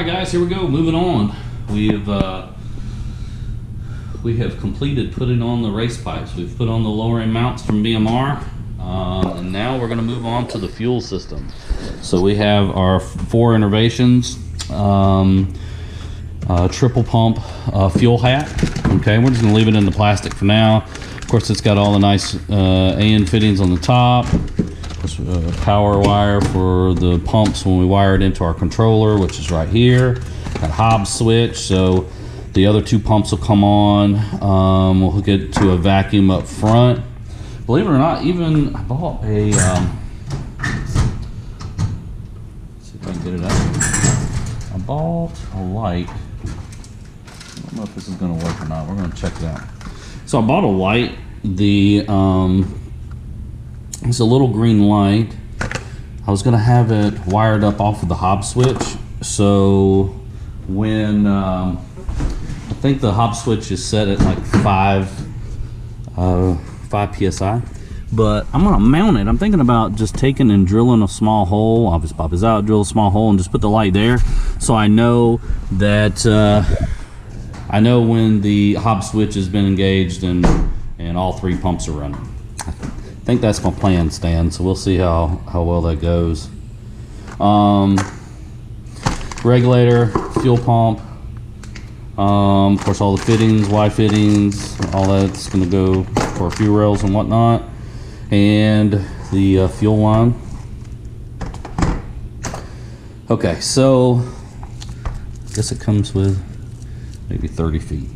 right, guys, here we go. Moving on. We have completed putting on the race pipes. We've put on the lowering mounts from BMR, and now we're going to move on to the fuel system. So we have our Fore Innovations triple pump fuel hat. Okay, we're just going to leave it in the plastic for now. Of course, it's got all the nice AN fittings on the top. Power wire for the pumps when we wire it into our controller, which is right here. Got a Hobbs switch, so the other two pumps will come on. We'll hook it to a vacuum up front. Believe it or not, even I bought a see if I can get it out. I bought a light. I don't know if this is going to work or not. We're going to check it out. So I bought a light. It's a little green light. I was going to have it wired up off of the Hobbs switch. So when I think the Hobbs switch is set at like 5 psi, but I'm going to mount it. I'm thinking about just taking and drilling a small hole. I'll just pop this out, drill a small hole, and just put the light there, so I know that I know when the Hobbs switch has been engaged and all three pumps are running. I think that's my plan, Stan, so we'll see how well that goes. Regulator, fuel pump, of course all the fittings, Y fittings, all that's going to go for fuel rails and whatnot, and the fuel line. Okay, so I guess it comes with maybe 30 feet.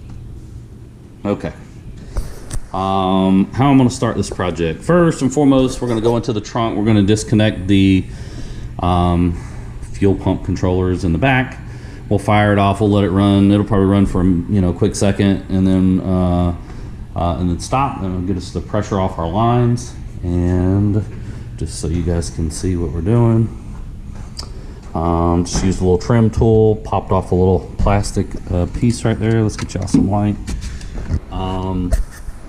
Okay. How I'm going to start this project. First and foremost, we're going to go into the trunk. We're going to disconnect the fuel pump controllers in the back. We'll fire it off. We'll let it run. It'll probably run for a quick second, and then stop. And it'll get us the pressure off our lines. And just so you guys can see what we're doing, just used a little trim tool. Popped off a little plastic piece right there. Let's get y'all some light.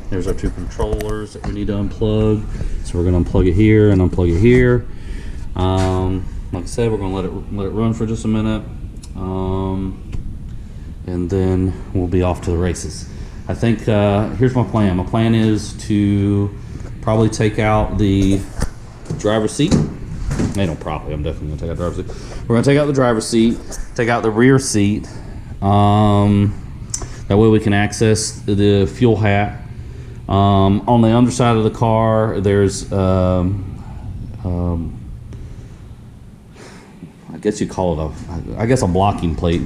There's our two controllers that we need to unplug. So we're going to unplug it here and unplug it here. Like I said, we're going to let it run for just a minute, and then we'll be off to the races. I think here's my plan. My plan is to probably take out the driver's seat. I'm definitely going to take out the driver's seat. We're going to take out the driver's seat, take out the rear seat. That way we can access the fuel hat. On the underside of the car, there's I guess you call it a blocking plate,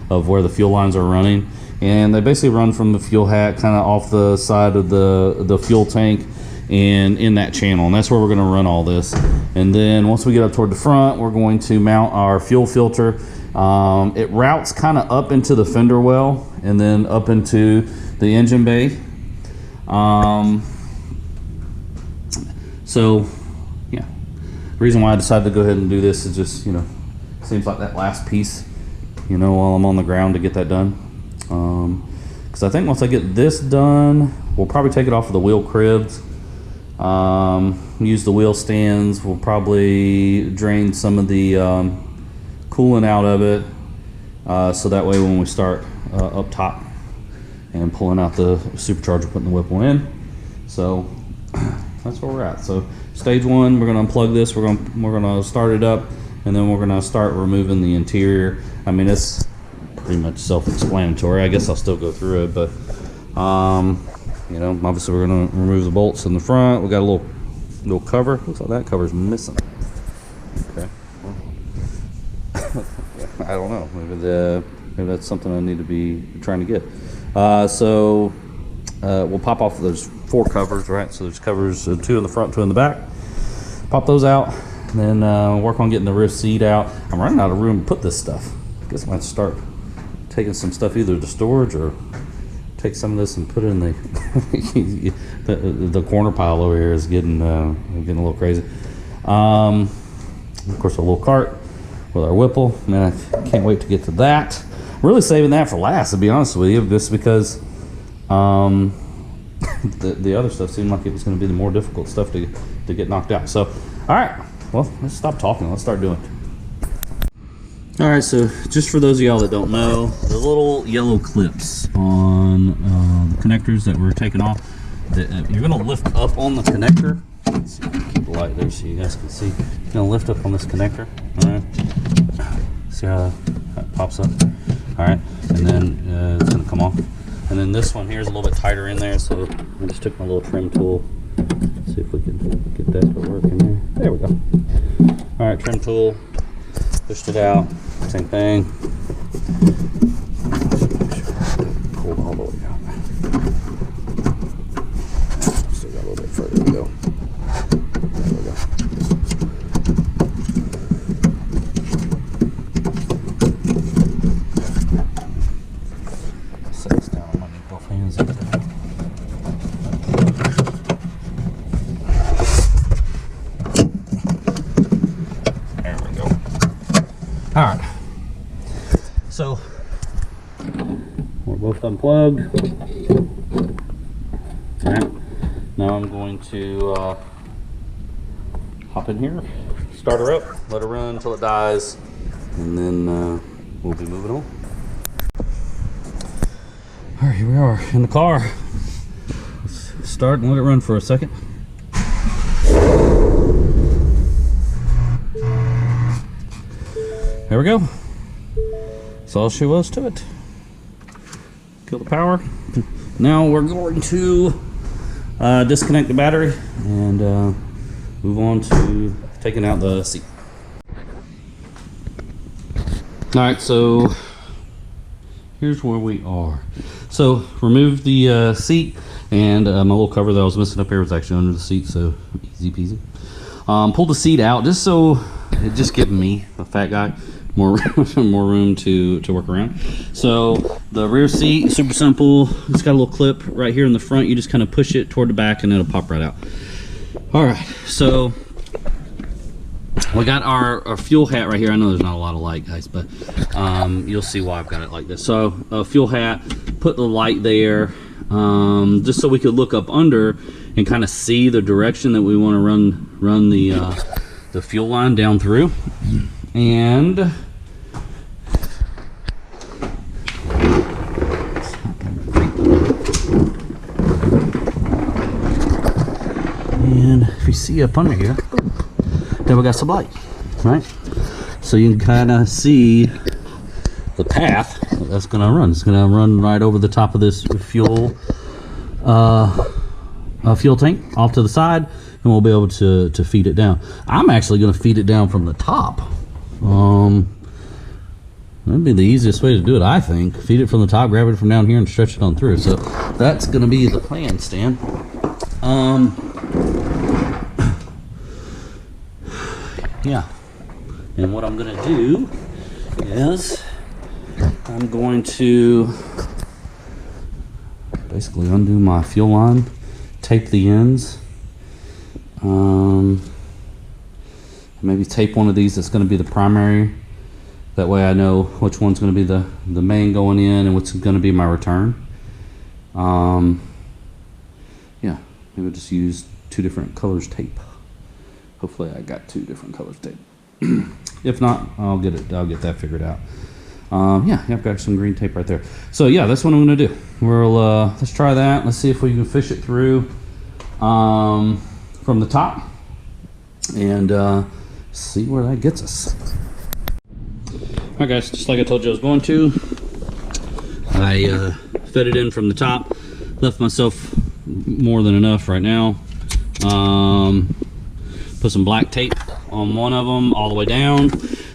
of where the fuel lines are running, and they basically run from the fuel hat kind of off the side of the fuel tank and in that channel, and that's where we're going to run all this. And then once we get up toward the front, we're going to mount our fuel filter. It routes kind of up into the fender well and then up into the engine bay. So yeah, the reason why I decided to go ahead and do this is just, seems like that last piece, while I'm on the ground to get that done. Because I think once I get this done, we'll probably take it off of the wheel cribs, use the wheel stands. We'll probably drain some of the coolant out of it, so that way when we start up top and pulling out the supercharger, putting the Whipple in. So that's where we're at. So stage one, we're going to unplug this. We're going to start it up, and then we're going to start removing the interior. I mean, it's pretty much self-explanatory. I guess I'll still go through it, but obviously we're going to remove the bolts in the front. We got a little cover. Looks like that cover's missing. Okay. I don't know. Maybe that's something I need to be trying to get. So we'll pop off those 4 covers, right? So there's covers, 2 in the front, 2 in the back. Pop those out, and then work on getting the rear seat out. I'm running out of room to put this stuff. I guess I might start taking some stuff either to storage or take some of this and put it in the corner pile over here is getting a little crazy. Of course, a little cart with our Whipple. Man, I can't wait to get to that. I'm really saving that for last, to be honest with you, just because the other stuff seemed like it was going to be the more difficult stuff to get knocked out. So, all right, well, let's stop talking. Let's start doing it. All right, so just for those of y'all that don't know, the little yellow clips on the connectors that we're taking off, you're gonna lift up on the connector. Let's see if I can keep the light there so you guys can see. You're gonna lift up on this connector, all right? See how that pops up? All right, and then it's gonna come off. And then this one here is a little bit tighter in there, so I just took my little trim tool. Let's see if we can get that to work in there. There we go. All right, trim tool, pushed it out. Same thing. Pull it all the way out. Still got a little bit further to go. There we go. Set this down. I might need both hands up there. There we go. All right. So we're both unplugged. All right. Now I'm going to hop in here, start her up, let her run until it dies, and then we'll be moving on. All right, here we are in the car. Let's start and let it run for a second. There we go. That's all she was to it. Kill the power. Now we're going to disconnect the battery and move on to taking out the seat. All right, so here's where we are. So remove the seat, and my little cover that I was missing up here was actually under the seat, so easy peasy. Pull the seat out just so it just gives me, a fat guy, more room to work around. So the rear seat, super simple. It's got a little clip right here in the front. You just kind of push it toward the back and it'll pop right out. All right, so we got our fuel hat right here. I know there's not a lot of light, guys, but you'll see why I've got it like this. So a fuel hat, put the light there, just so we could look up under and kind of see the direction that we want to run the fuel line down through. And if you see up under here, then we got some light, right? So you can kind of see the path that's going to run. It's going to run right over the top of this fuel tank off to the side, and we'll be able to feed it down. I'm actually going to feed it down from the top. That'd be the easiest way to do it, I think. Feed it from the top, grab it from down here, and stretch it on through. So that's going to be the plan, Stan. Yeah, and what I'm going to do is I'm going to basically undo my fuel line, tape the ends, maybe tape one of these that's going to be the primary. That way I know which one's going to be the main going in and what's going to be my return. Yeah, maybe I'll just use 2 different colors tape. Hopefully I got 2 different colors tape. If not, I'll get that figured out. Yeah, I've got some green tape right there. So yeah, that's what I'm gonna do. Let's try that. Let's see if we can fish it through from the top and see where that gets us. All right, guys, just like I told you I was going to, I fed it in from the top, left myself more than enough right now. Put some black tape on one of them all the way down.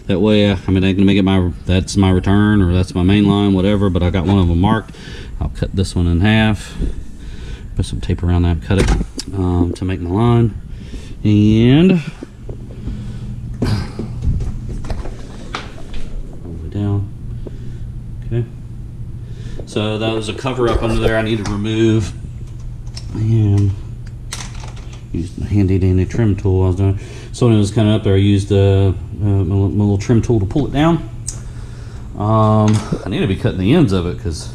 That way, I mean, I can make it that's my return or that's my main line, whatever, but I got one of them marked. I'll cut this one in half, put some tape around that, cut it to make my line. And all the way down. Okay. So that was a cover up under there I need to remove. And used the handy dandy trim tool I was doing. So when it was kind of up there, I used my little trim tool to pull it down. I need to be cutting the ends of it because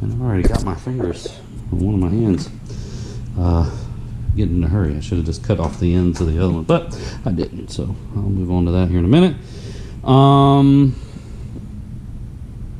I've already got my fingers on one of my hands. Getting in a hurry. I should have just cut off the ends of the other one, but I didn't. So I'll move on to that here in a minute.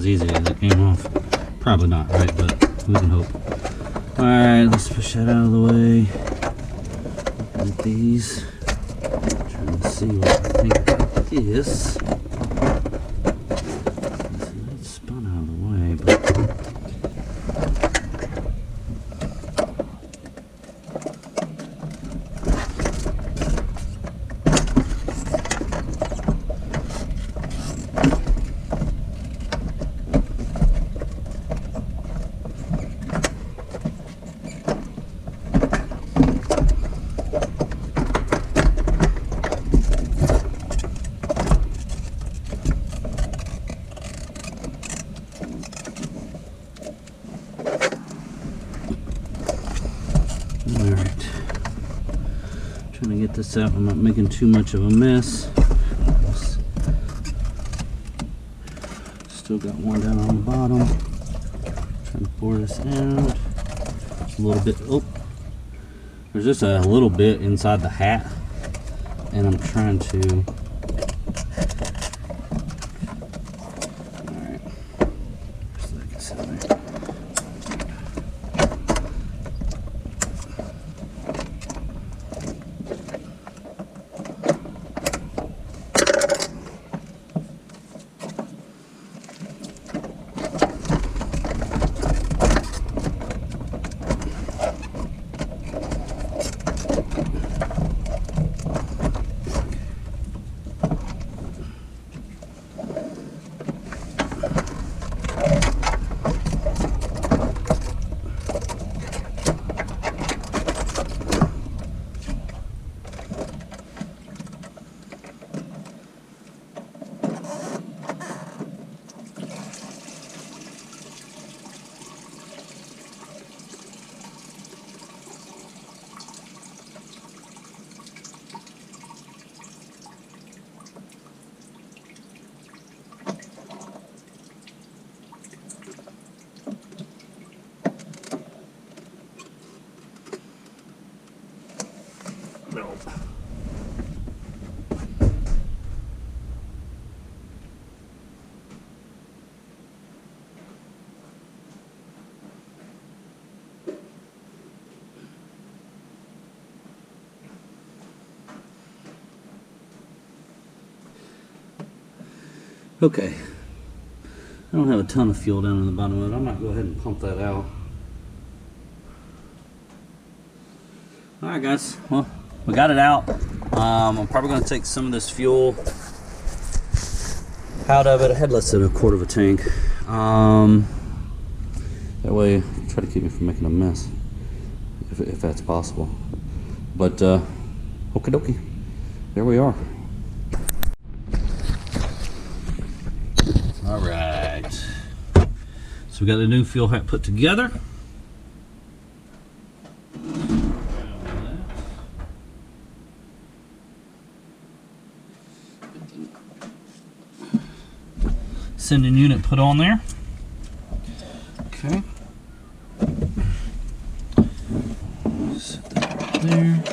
as easy as it came off. Probably not, right? But we can hope. Alright, let's push that out of the way. Looking at these. Trying to see what I think about this. It spun out of the way, but trying to get this out. I'm not making too much of a mess. Still got one down on the bottom. Trying to pour this out. Just a little bit. Oh, there's just a little bit inside the hat, and I'm trying to. All right. Just like I said there. Okay, I don't have a ton of fuel down in the bottom of it. I might go ahead and pump that out. Alright guys, well, we got it out. I'm probably going to take some of this fuel out of it. I had less than a quarter of a tank. That way, try to keep me from making a mess, if that's possible. But, okie dokie, there we are. Alright, so we got the new fuel hat put together. Sending unit put on there. Okay. Set that right there.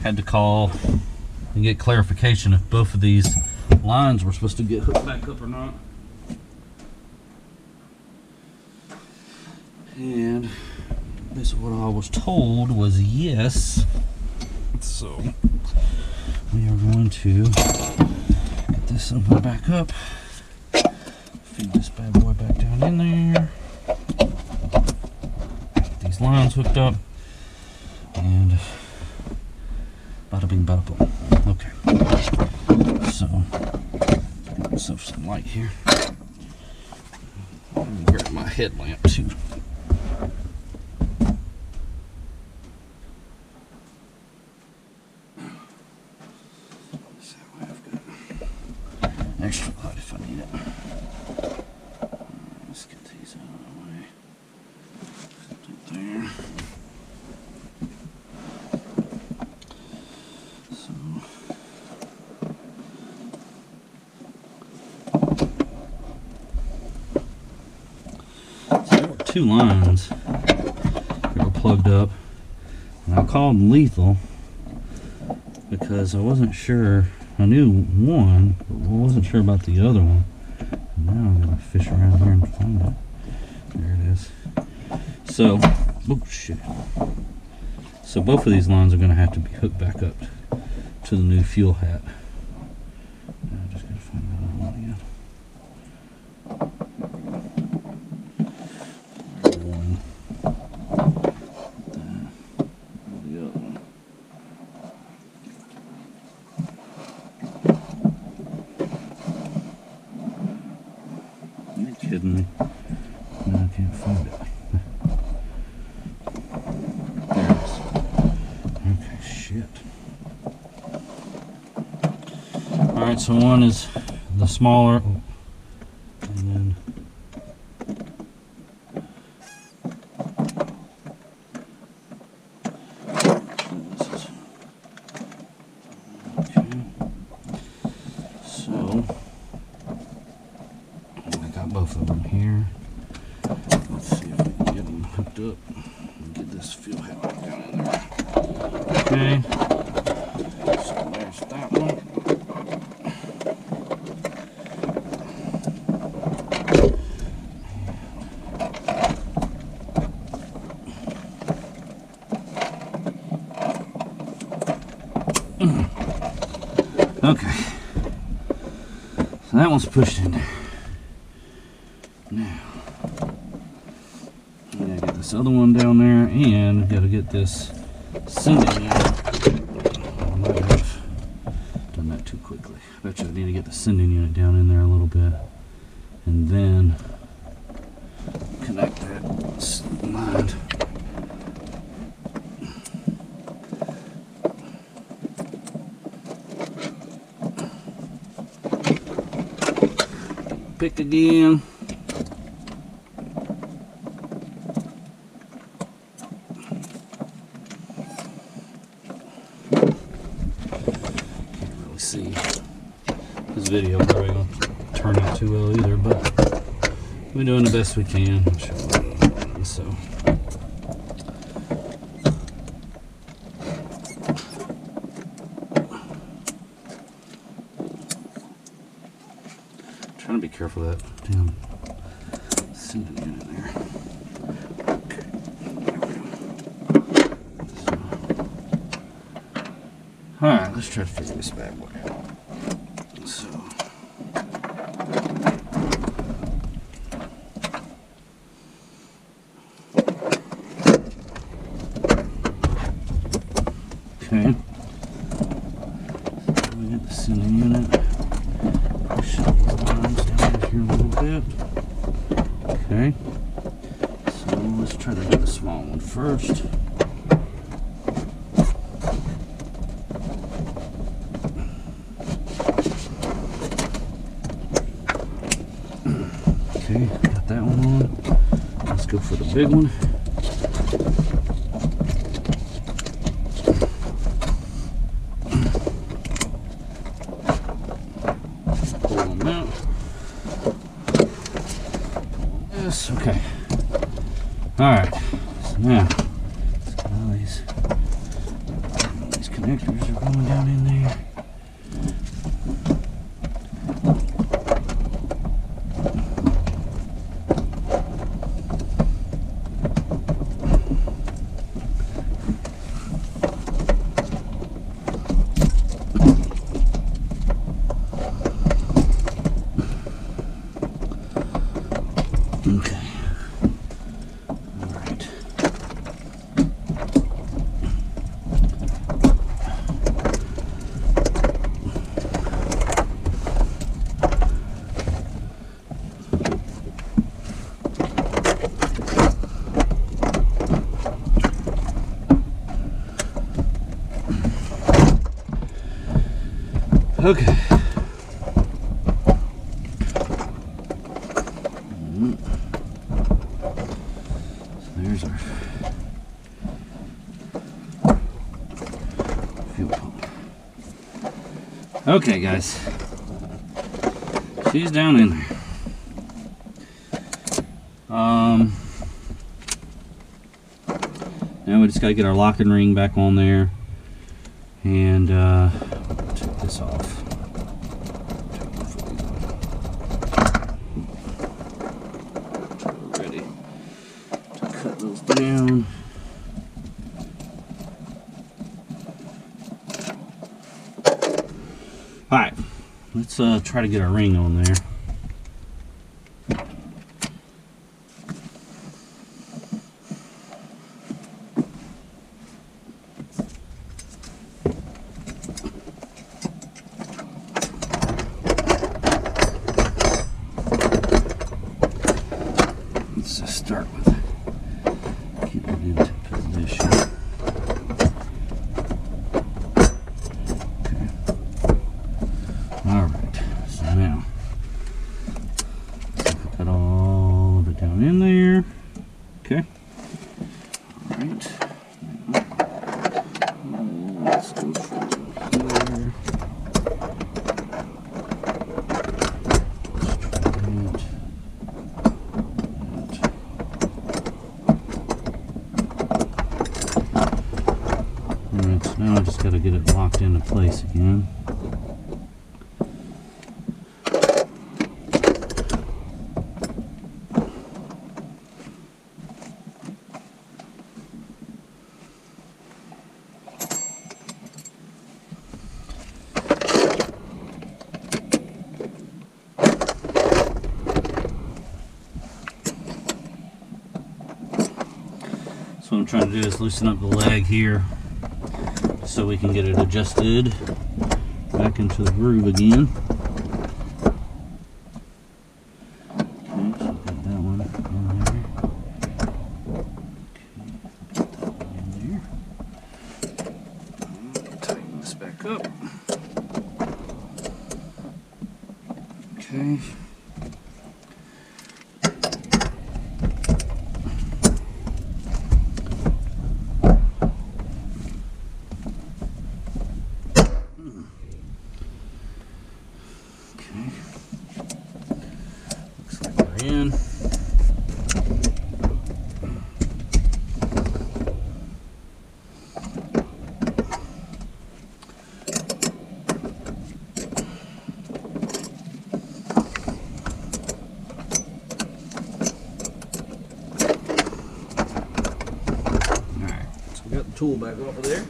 Had to call and get clarification if both of these lines were supposed to get hooked back up or not. And this is what I was told was yes. So we are going to get this open back up, feed this bad boy back down in there, get these lines hooked up, and bada bing bada boom. Okay, so get myself some light here. Let me grab my headlamp too. Extra light if I need it. Let's get these out of the way. Set that there. So there were two lines that were plugged up, and I called Lethal because I wasn't sure I knew one, but I wasn't sure about the other one. Now I'm gonna fish around here and find it. There it is. So, oh shit. So both of these lines are gonna have to be hooked back up to the new fuel hat. Now I just gotta find that other one again. One. The other one. Are you kidding me? No, I can't find it. There it is. Okay, shit. Alright, so one is the smaller, and then this is, okay. So I got both of them here. Let's see if we can get them hooked up and get this fuel hat back down in there. Okay, so there's that one. Okay, so that one's pushed in there. Now, I gotta get this other one down there, and gotta get this sending unit. I might have done that too quickly. I bet you I need to get the sending unit down in there a little bit, and then connect that line. Pick again. Can't really see. This video probably won't turn out too well either, but we're doing the best we can. So. Trying to be careful of that damn sending unit there. Okay. So. Alright, let's try to figure this bad boy out. So. Okay. So we got the sending unit. Push these lines down here a little bit. Okay. So let's try to do the small one first. Okay, got that one on. Let's go for the big one. Okay. Alright. So now, all these connectors are going down in there. Okay. All right. Okay. There's our fuel pump. Okay, guys. She's down in there. Now we just got to get our locking ring back on there. And take this off. cut those down. Alright, let's try to get a ring on there. Let's just start with getting it into position. Alright, so now put that all of it down in there. Okay. Alright. Let's go from here. Alright, so now I just got to get it locked into place again. So what I'm trying to do is loosen up the leg here so we can get it adjusted back into the groove again. Okay, so I've got that one in there. Okay, put that one in there. Tighten this back up. Okay. Looks like we're in. Alright, so we got the tool back off of there.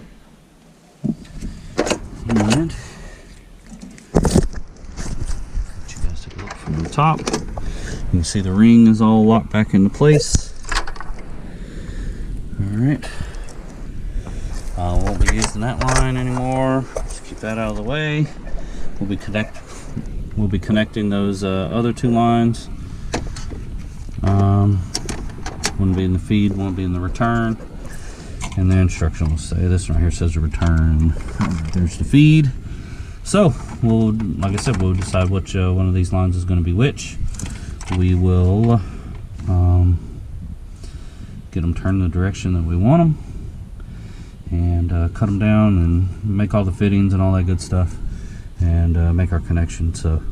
And from the top, you can see the ring is all locked back into place. Alright, won't be using that line anymore. Just keep that out of the way. We'll be connecting those other two lines. One be in the feed, one be in the return, and the instruction will say this right here says return. There's the feed. So we'll, like I said, we'll decide which one of these lines is going to be which. We will get them turned in the direction that we want them, and cut them down and make all the fittings and all that good stuff, and make our connection. So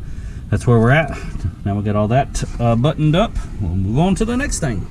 that's where we're at. Now we got all that buttoned up. We'll move on to the next thing.